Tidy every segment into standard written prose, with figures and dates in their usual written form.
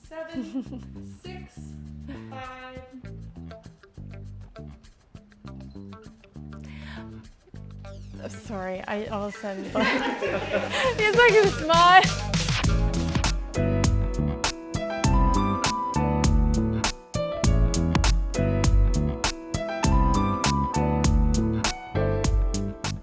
7, 6, 5. Oh, sorry, I all of a sudden thought it's like a smile.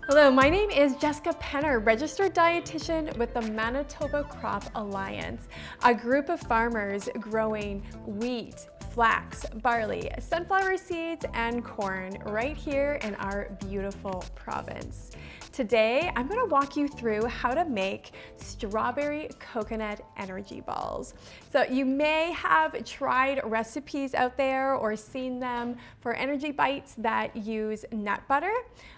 Hello, my name is Jessica Penner, registered dietitian with the Manitoba Crop Alliance, a group of farmers growing wheat, flax, barley, sunflower seeds, and corn right here in our beautiful province. Today, I'm going to walk you through how to make strawberry coconut energy balls. So you may have tried recipes out there or seen them for energy bites that use nut butter.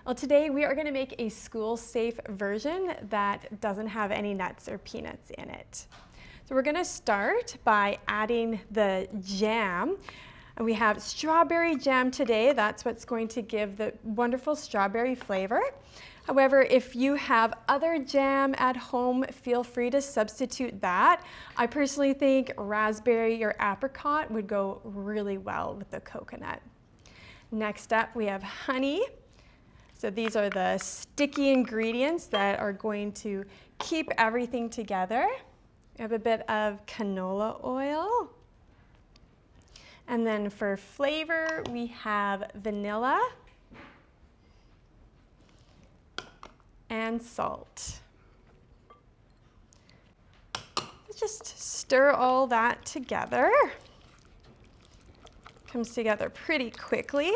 Well, today we are going to make a school-safe version that doesn't have any nuts or peanuts in it. So we're going to start by adding the jam. And we have strawberry jam today. That's what's going to give the wonderful strawberry flavor. However, if you have other jam at home, feel free to substitute that. I personally think raspberry or apricot would go really well with the coconut. Next up, we have honey. So these are the sticky ingredients that are going to keep everything together. We have a bit of canola oil. And then for flavor, we have vanilla and salt. Let's just stir all that together. Comes together pretty quickly.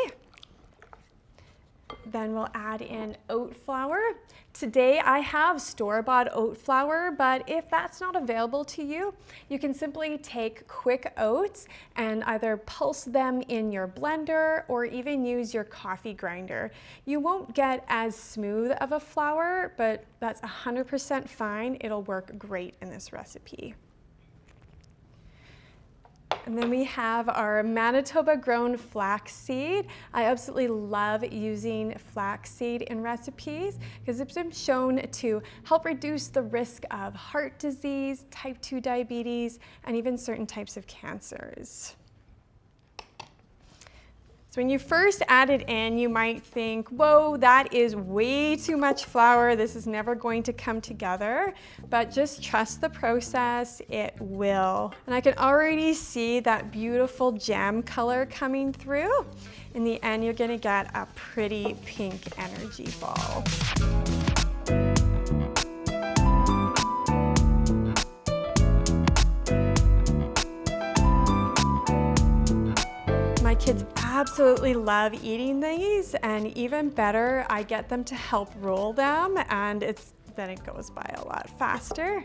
Then we'll add in oat flour. Today I have store-bought oat flour, but if that's not available to you, you can simply take quick oats and either pulse them in your blender or even use your coffee grinder. You won't get as smooth of a flour, but that's 100% fine. It'll work great in this recipe. And then we have our Manitoba grown flax seed. I absolutely love using flax seed in recipes because it's been shown to help reduce the risk of heart disease, type 2 diabetes, and even certain types of cancers. So when you first add it in, you might think, whoa, that is way too much flour. This is never going to come together. But just trust the process, it will. And I can already see that beautiful jam color coming through. In the end, you're gonna get a pretty pink energy ball. My kids absolutely love eating these, and even better, I get them to help roll them, and then it goes by a lot faster.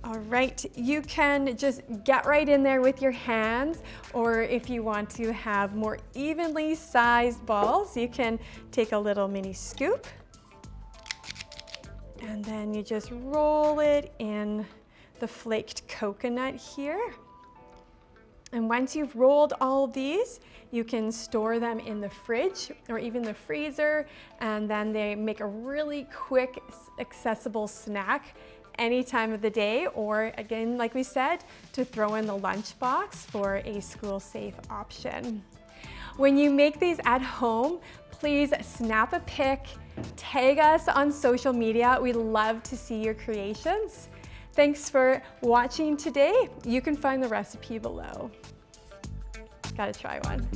All right, you can just get right in there with your hands, or if you want to have more evenly sized balls, you can take a little mini scoop, and then you just roll it in the flaked coconut here. And once you've rolled all these, you can store them in the fridge or even the freezer, and then they make a really quick, accessible snack any time of the day, or again, like we said, to throw in the lunchbox for a school-safe option. When you make these at home, please snap a pic, tag us on social media. We love to see your creations. Thanks for watching today. You can find the recipe below. Gotta try one.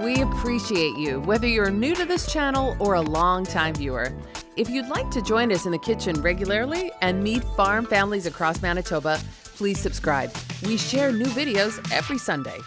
We appreciate you, whether you're new to this channel or a long-time viewer. If you'd like to join us in the kitchen regularly and meet farm families across Manitoba, please subscribe. We share new videos every Sunday.